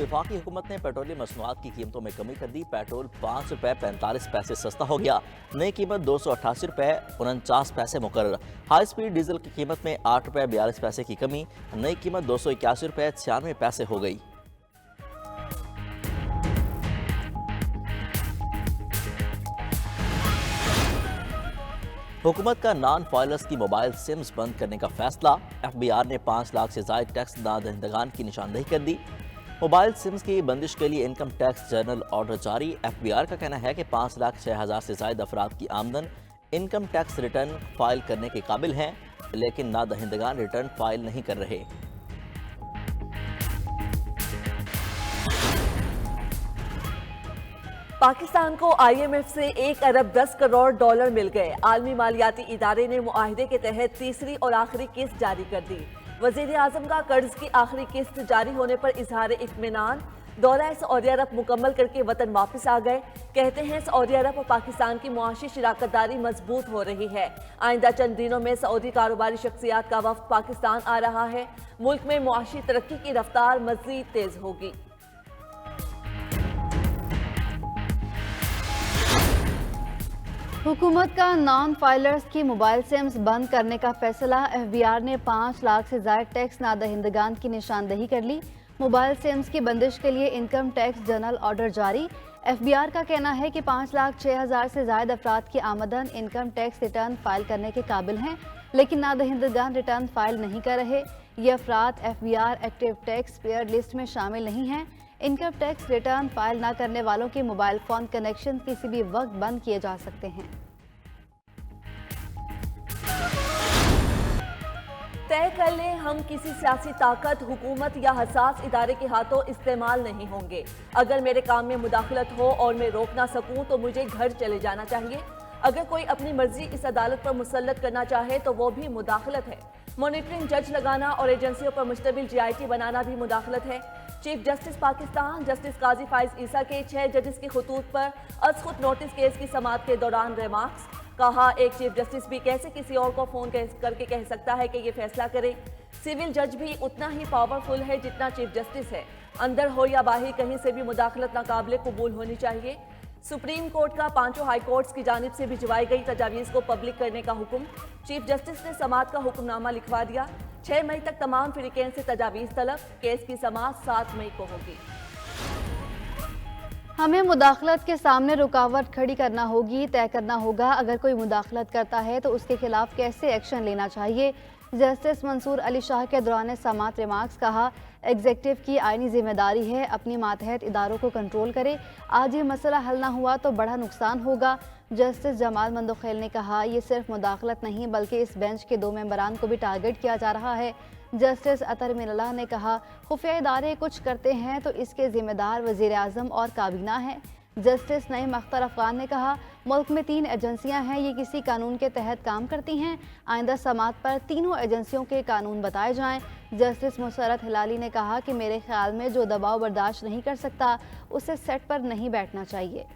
वफाकी हुकूमत ने पेट्रोलियम मसनूआत की कीमतों में कमी कर दी। पेट्रोल 5 रुपये 45 पैसे सस्ता हो गया। नई कीमत 288 रुपये 49 पैसे मुकर्रर। हाई स्पीड डीजल की कीमत में 8 रुपये 42 पैसे की कमी। नई कीमत 281 रुपये 96 पैसे हो गई। हुकूमत का नॉन फाइलर्स की मोबाइल सिम्स बंद करने का फैसला। FBI ने 5 लाख से ज़ायद टैक्स नादहिंदगान की निशानदेही कर दी। मोबाइल सिम्स की बंदिश के लिए इनकम टैक्स जनरल ऑर्डर जारी। FBI का कहना है कि 5,06,000 से ज़ायद अफराद की आमदन इनकम टैक्स रिटर्न फाइल करने के काबिल हैं, लेकिन नादहिंदगान रिटर्न फाइल नहीं कर रहे। पाकिस्तान को IMF से 1 अरब 10 करोड़ डॉलर मिल गए। आलमी मालियाती इदारे ने मुआहिदे के तहत तीसरी और आखिरी किस्त जारी कर दी। वजीर आजम का कर्ज की आखिरी किस्त जारी होने पर इजहार इत्मीनान। दौरा सऊदी अरब मुकम्मल करके वतन वापस आ गए। कहते हैं सऊदी अरब और पाकिस्तान की मुआशी शराकत दारी मजबूत हो रही है। आइंदा चंद दिनों में सऊदी कारोबारी शख्सियात का वफ्द पाकिस्तान आ रहा है। मुल्क में मुआशी तरक्की की रफ्तार मजीद तेज होगी। हुकूमत का नॉन फाइलर्स की मोबाइल सिम्स बंद करने का फैसला। FBI ने 5 लाख से ज़ायद टैक्स नादहिंदगान की निशानदेही कर ली। मोबाइल सिम्स की बंदिश के लिए इनकम टैक्स जनरल ऑर्डर जारी। FBI का कहना है कि 5,06,000 से ज़ायद अफराद की आमदन इनकम टैक्स रिटर्न फाइल करने के काबिल हैं, लेकिन नादहिंदगान रिटर्न फाइल नहीं कर रहे। ये अफराद FBI active tax payer list में शामिल नहीं हैं। इनकम टैक्स रिटर्न फाइल न करने वालों के मोबाइल फोन कनेक्शन किसी भी वक्त बंद किए जा सकते हैं। तय कर लें, हम किसी सियासी ताकत, हुकूमत या हसास इदारे के हाथों इस्तेमाल नहीं होंगे। अगर मेरे काम में मुदाखलत हो और मैं रोक ना सकूं तो मुझे घर चले जाना चाहिए। अगर कोई अपनी मर्जी इस अदालत पर मुसल्लत करना चाहे तो वो भी मुदाखलत है। मॉनिटरिंग जज लगाना और एजेंसियों पर मुश्तमिल GIT बनाना भी मुदाखलत है। चीफ जस्टिस पाकिस्तान जस्टिस काजी फाइज ईसा के 6 जजेस के खतूत पर अज़-खुद नोटिस केस की समाअत के दौरान रिमार्क्स। कहा, एक चीफ जस्टिस भी कैसे किसी और को फोन करके कह सकता है कि ये फैसला करे। सिविल जज भी उतना ही पावरफुल है जितना चीफ जस्टिस है। अंदर हो या बाहर कहीं से भी मुदाखलत नाकाबिले कबूल होनी चाहिए। सुप्रीम कोर्ट का 5 हाई कोर्ट्स की जानिब से भिजवाई गई तजावीज़ को पब्लिक करने का हुक्म। चीफ जस्टिस ने समाअत का हुक्मनामा लिखवा दिया। 6 मई तक तमाम फिरीकैन से तजावीज़ तलब। केस की समाअत 7 मई को होगी। हमें मुदाखलत के सामने रुकावट खड़ी करना होगी, तय करना होगा अगर कोई मुदाखलत करता है तो उसके खिलाफ कैसे एक्शन लेना चाहिए। जस्टिस मंसूर अली शाह के दौरान समाअत रिमार्क्स। कहा, एग्जीक्यूटिव की आईनी जिम्मेदारी है अपनी मातहत इदारों को कंट्रोल करे। आज ये मसला हल ना हुआ तो बड़ा नुकसान होगा। जस्टिस जमाल मंदोखेल ने कहा, ये सिर्फ मुदाखलत नहीं बल्कि इस बेंच के 2 मेंबरान को भी टारगेट किया जा रहा है। जस्टिस अतर मिनल्लाह ने कहा, खुफिया इदारे कुछ करते हैं तो इसके जिम्मेदार वज़ीर आज़म और काबीना है। जस्टिस नईम अख्तर अफगान ने कहा, मुल्क में 3 एजेंसियां हैं, ये किसी कानून के तहत काम करती हैं। आइंदा समाअत पर तीनों एजेंसियों के कानून बताए जाएं। जस्टिस मुसरत हिलाली ने कहा कि मेरे ख्याल में जो दबाव बर्दाश्त नहीं कर सकता उसे सेट पर नहीं बैठना चाहिए।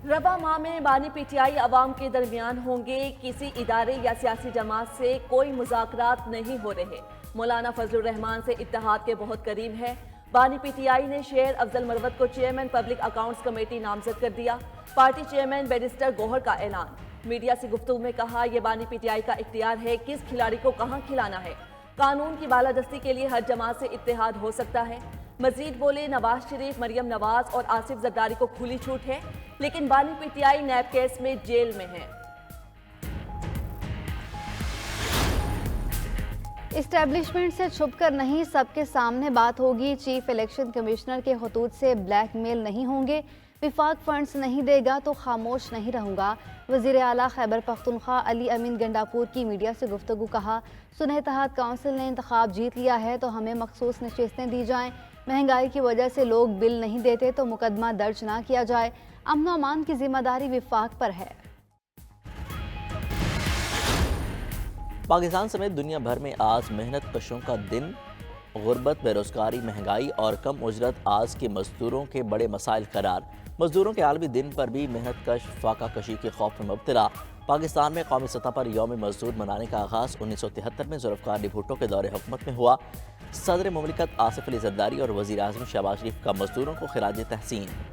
रबा माह में बानी PTI अवाम के दरमियान होंगे। किसी इदारे या सियासी जमात से कोई मुज़ाकरात नहीं हो रहे। मौलाना फजलुर रहमान से इत्तेहाद के बहुत करीब है। बानी PTI ने शेर अफजल मरवत को चेयरमैन पब्लिक अकाउंट्स कमेटी नामजद कर दिया। पार्टी चेयरमैन बैरिस्टर गौहर का ऐलान। मीडिया से गुफ्तगू में कहा, यह बानी PTI का इख्तियार है किस खिलाड़ी को कहां खिलाना है। कानून की बालादस्ती के लिए हर जमात से इत्तेहाद हो सकता है। मजीद बोले, नवाज शरीफ, मरियम नवाज और आसिफ जरदारी को खुली छूट है, लेकिन बानी PTI नैब केस में जेल में है। इस्टेब्लिशमेंट से छुपकर नहीं, सबके सामने बात होगी। चीफ इलेक्शन कमिश्नर के खतूत से ब्लैकमेल नहीं होंगे। विफाक फंड्स नहीं देगा तो खामोश नहीं रहूंगा। वज़ीर आला खैबर पख्तूनख्वा अली अमीन गंडापुर की मीडिया से गुफ्तगू। कहा, सुन्नी इत्तेहाद काउंसिल ने इंतखाब जीत लिया है तो हमें मखसूस नशिस्तें दी जाएं। महंगाई की वजह से लोग बिल नहीं देते तो मुकदमा दर्ज ना किया जाए। अमन व अमान की जिम्मेदारी विफाक पर है। पाकिस्तान समेत दुनिया भर में आज मेहनत कशों का दिन। गुर्बत, बेरोजगारी, महंगाई और कम उजरत आज के मजदूरों के बड़े मसाइल करार। मजदूरों के आलमी दिन पर भी मेहनत कश फाका कशी के खौफ में मुब्तला। پاکستان میں قومی سطح پر یوم مزدور منانے کا آغاز 1973 میں ذوالفقار علی بھٹو کے دور حکومت میں ہوا۔ صدر مملکت آصف علی زرداری اور وزیر اعظم شہباز شریف کا مزدوروں کو خراج تحسین۔